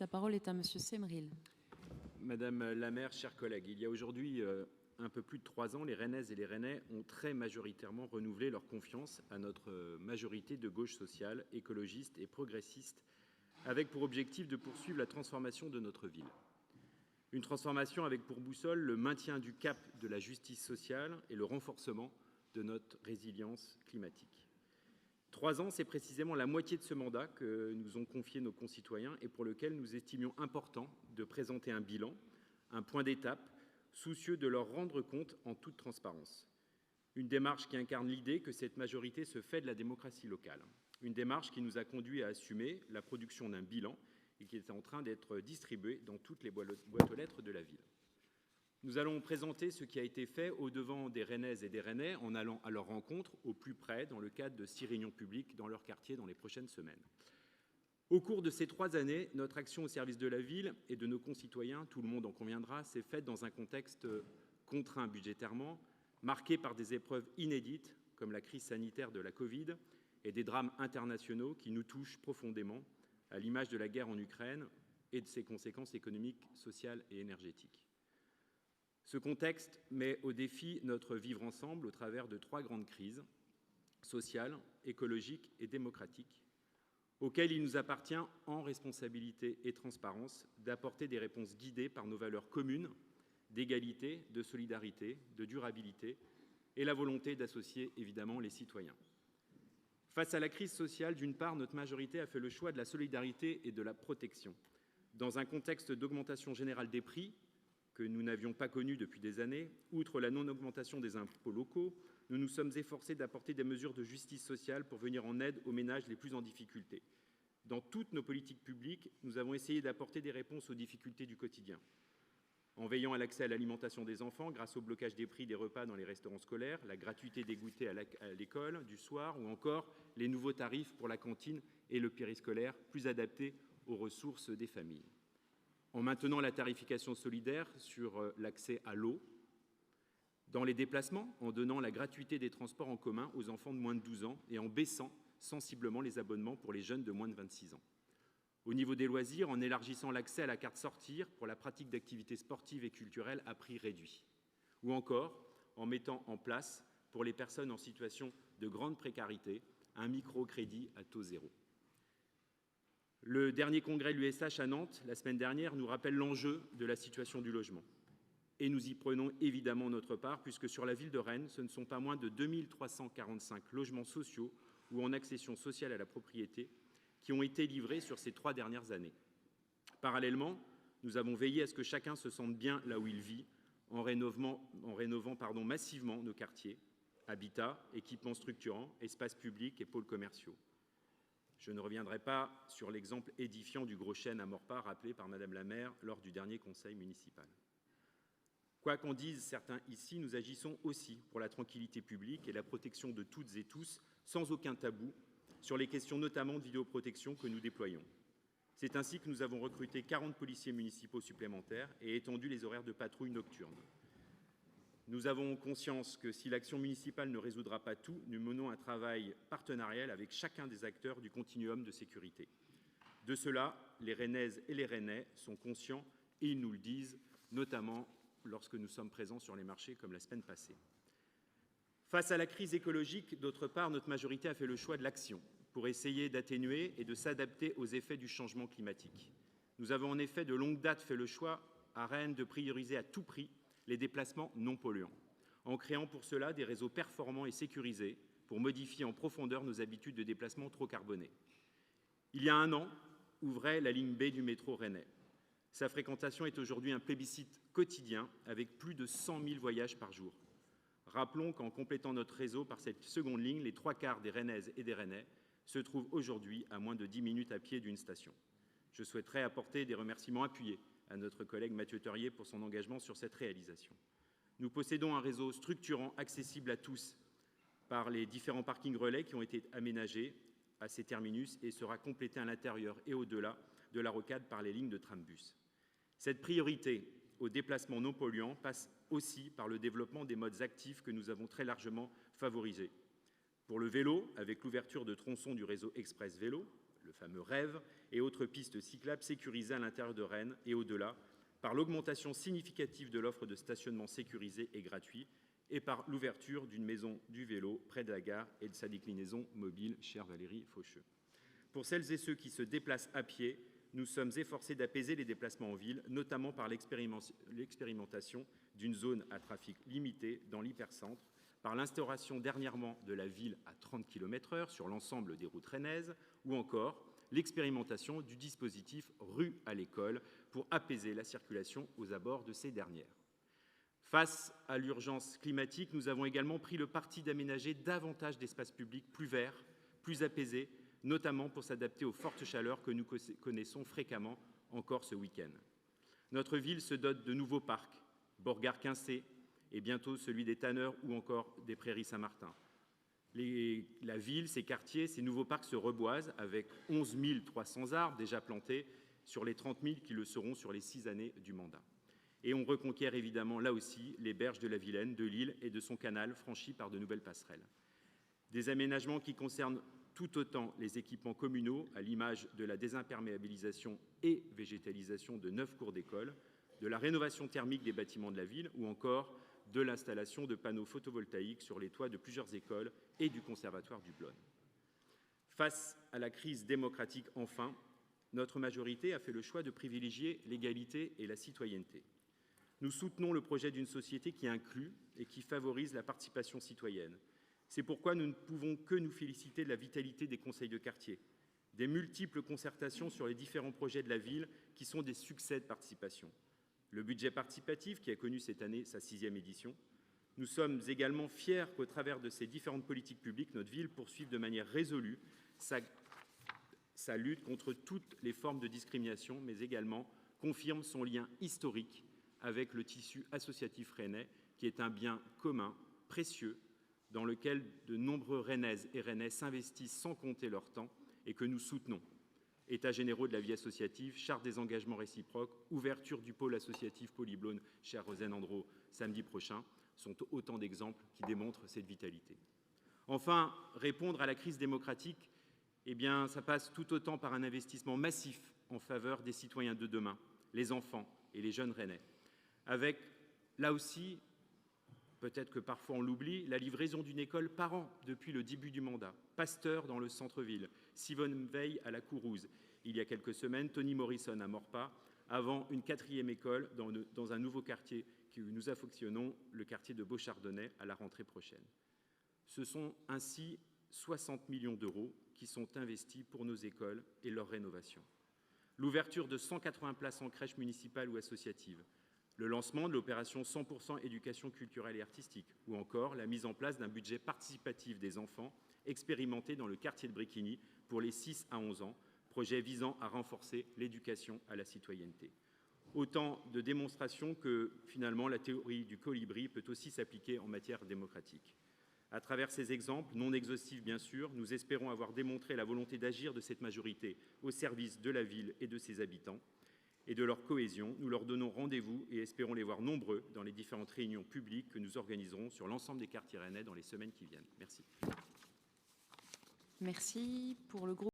La parole est à Monsieur Semril. Madame la maire, chers collègues, il y a aujourd'hui un peu plus de 3 ans, les Rennaises et les Rennais ont très majoritairement renouvelé leur confiance à notre majorité de gauche sociale, écologiste et progressiste, avec pour objectif de poursuivre la transformation de notre ville. Une transformation avec pour boussole le maintien du cap de la justice sociale et le renforcement de notre résilience climatique. 3 ans, c'est précisément la moitié de ce mandat que nous ont confié nos concitoyens et pour lequel nous estimions important de présenter un bilan, un point d'étape, soucieux de leur rendre compte en toute transparence. Une démarche qui incarne l'idée que cette majorité se fait de la démocratie locale. Une démarche qui nous a conduit à assumer la production d'un bilan et qui est en train d'être distribué dans toutes les boîtes aux lettres de la ville. Nous allons présenter ce qui a été fait au-devant des Rennaises et des Rennais en allant à leur rencontre au plus près dans le cadre de 6 réunions publiques dans leur quartier dans les prochaines semaines. Au cours de ces 3 années, notre action au service de la ville et de nos concitoyens, tout le monde en conviendra, s'est faite dans un contexte contraint budgétairement, marqué par des épreuves inédites comme la crise sanitaire de la Covid et des drames internationaux qui nous touchent profondément, à l'image de la guerre en Ukraine et de ses conséquences économiques, sociales et énergétiques. Ce contexte met au défi notre vivre ensemble au travers de 3 grandes crises, sociales, écologiques et démocratiques, auxquelles il nous appartient, en responsabilité et transparence, d'apporter des réponses guidées par nos valeurs communes d'égalité, de solidarité, de durabilité et la volonté d'associer évidemment les citoyens. Face à la crise sociale, d'une part, notre majorité a fait le choix de la solidarité et de la protection. Dans un contexte d'augmentation générale des prix, que nous n'avions pas connu depuis des années, outre la non-augmentation des impôts locaux, nous nous sommes efforcés d'apporter des mesures de justice sociale pour venir en aide aux ménages les plus en difficulté. Dans toutes nos politiques publiques, nous avons essayé d'apporter des réponses aux difficultés du quotidien. En veillant à l'accès à l'alimentation des enfants grâce au blocage des prix des repas dans les restaurants scolaires, la gratuité des goûters à l'école du soir ou encore les nouveaux tarifs pour la cantine et le périscolaire plus adaptés aux ressources des familles. En maintenant la tarification solidaire sur l'accès à l'eau, dans les déplacements, en donnant la gratuité des transports en commun aux enfants de moins de 12 ans et en baissant sensiblement les abonnements pour les jeunes de moins de 26 ans. Au niveau des loisirs, en élargissant l'accès à la carte Sortir pour la pratique d'activités sportives et culturelles à prix réduit. Ou encore en mettant en place, pour les personnes en situation de grande précarité, un microcrédit à taux zéro. Le dernier congrès de l'USH à Nantes, la semaine dernière, nous rappelle l'enjeu de la situation du logement. Et nous y prenons évidemment notre part, puisque sur la ville de Rennes, ce ne sont pas moins de 2345 logements sociaux ou en accession sociale à la propriété qui ont été livrés sur ces 3 dernières années. Parallèlement, nous avons veillé à ce que chacun se sente bien là où il vit, en rénovant massivement nos quartiers, habitats, équipements structurants, espaces publics et pôles commerciaux. Je ne reviendrai pas sur l'exemple édifiant du gros chêne à Maurepas rappelé par Madame la maire lors du dernier conseil municipal. Quoi qu'en disent certains ici, nous agissons aussi pour la tranquillité publique et la protection de toutes et tous, sans aucun tabou, sur les questions notamment de vidéoprotection que nous déployons. C'est ainsi que nous avons recruté 40 policiers municipaux supplémentaires et étendu les horaires de patrouille nocturne. Nous avons conscience que si l'action municipale ne résoudra pas tout, nous menons un travail partenarial avec chacun des acteurs du continuum de sécurité. De cela, les Rennaises et les Rennais sont conscients et ils nous le disent, notamment lorsque nous sommes présents sur les marchés comme la semaine passée. Face à la crise écologique, d'autre part, notre majorité a fait le choix de l'action pour essayer d'atténuer et de s'adapter aux effets du changement climatique. Nous avons en effet de longue date fait le choix à Rennes de prioriser à tout prix les déplacements non polluants, en créant pour cela des réseaux performants et sécurisés pour modifier en profondeur nos habitudes de déplacement trop carbonées. Il y a 1 an, ouvrait la ligne B du métro rennais. Sa fréquentation est aujourd'hui un plébiscite quotidien avec plus de 100 000 voyages par jour. Rappelons qu'en complétant notre réseau par cette seconde ligne, les 3/4 des Rennaises et des Rennais se trouvent aujourd'hui à moins de 10 minutes à pied d'une station. Je souhaiterais apporter des remerciements appuyés à notre collègue Mathieu Teurier pour son engagement sur cette réalisation. Nous possédons un réseau structurant, accessible à tous par les différents parkings relais qui ont été aménagés à ces terminus et sera complété à l'intérieur et au-delà de la rocade par les lignes de trambus. Cette priorité aux déplacements non polluants passe aussi par le développement des modes actifs que nous avons très largement favorisés. Pour le vélo, avec l'ouverture de tronçons du réseau Express Vélo, le fameux REV, et autres pistes cyclables sécurisées à l'intérieur de Rennes et au-delà, par l'augmentation significative de l'offre de stationnement sécurisé et gratuit, et par l'ouverture d'une maison du vélo près de la gare et de sa déclinaison mobile, chère Valérie Faucheux. Pour celles et ceux qui se déplacent à pied, nous sommes efforcés d'apaiser les déplacements en ville, notamment par l'expérimentation d'une zone à trafic limité dans l'hypercentre, par l'instauration dernièrement de la ville à 30 km/h sur l'ensemble des routes rennaises, ou encore l'expérimentation du dispositif Rue à l'école pour apaiser la circulation aux abords de ces dernières. Face à l'urgence climatique, nous avons également pris le parti d'aménager davantage d'espaces publics plus verts, plus apaisés, notamment pour s'adapter aux fortes chaleurs que nous connaissons fréquemment encore ce week-end. Notre ville se dote de nouveaux parcs, Borgard-Quincé et bientôt celui des Tanneurs ou encore des Prairies Saint-Martin. La ville, ses quartiers, ces nouveaux parcs se reboisent avec 11 300 arbres déjà plantés sur les 30 000 qui le seront sur les 6 années du mandat. Et on reconquiert évidemment là aussi les berges de la Vilaine, de l'île et de son canal franchi par de nouvelles passerelles. Des aménagements qui concernent tout autant les équipements communaux, à l'image de la désimperméabilisation et végétalisation de 9 cours d'école, de la rénovation thermique des bâtiments de la ville ou encore de l'installation de panneaux photovoltaïques sur les toits de plusieurs écoles et du conservatoire du Blône. Face à la crise démocratique, enfin, notre majorité a fait le choix de privilégier l'égalité et la citoyenneté. Nous soutenons le projet d'une société qui inclut et qui favorise la participation citoyenne. C'est pourquoi nous ne pouvons que nous féliciter de la vitalité des conseils de quartier, des multiples concertations sur les différents projets de la ville qui sont des succès de participation. Le budget participatif qui a connu cette année sa 6e édition. Nous sommes également fiers qu'au travers de ces différentes politiques publiques, notre ville poursuive de manière résolue sa lutte contre toutes les formes de discrimination, mais également confirme son lien historique avec le tissu associatif rennais, qui est un bien commun, précieux, dans lequel de nombreux Rennaises et Rennais s'investissent sans compter leur temps et que nous soutenons. États généraux de la vie associative, charte des engagements réciproques, ouverture du pôle associatif Polyblône, cher Rosane Andro, samedi prochain, sont autant d'exemples qui démontrent cette vitalité. Enfin, répondre à la crise démocratique, ça passe tout autant par un investissement massif en faveur des citoyens de demain, les enfants et les jeunes Rennais, avec, là aussi, peut-être que parfois on l'oublie, la livraison d'une école par an depuis le début du mandat. Pasteur dans le centre-ville, Simone Veil à la Courrouze, il y a quelques semaines, Toni Morrison à Maurepas, avant une 4e école dans un nouveau quartier que nous affectionnons, le quartier de Beauchardonnay, à la rentrée prochaine. Ce sont ainsi 60 millions d'euros qui sont investis pour nos écoles et leur rénovation. L'ouverture de 180 places en crèche municipale ou associative, le lancement de l'opération 100% éducation culturelle et artistique, ou encore la mise en place d'un budget participatif des enfants expérimenté dans le quartier de Bréquigny pour les 6 à 11 ans, projet visant à renforcer l'éducation à la citoyenneté. Autant de démonstrations que, finalement, la théorie du colibri peut aussi s'appliquer en matière démocratique. À travers ces exemples, non exhaustifs bien sûr, nous espérons avoir démontré la volonté d'agir de cette majorité au service de la ville et de ses habitants et de leur cohésion. Nous leur donnons rendez-vous et espérons les voir nombreux dans les différentes réunions publiques que nous organiserons sur l'ensemble des quartiers rennais dans les semaines qui viennent. Merci. Merci. Pour le groupe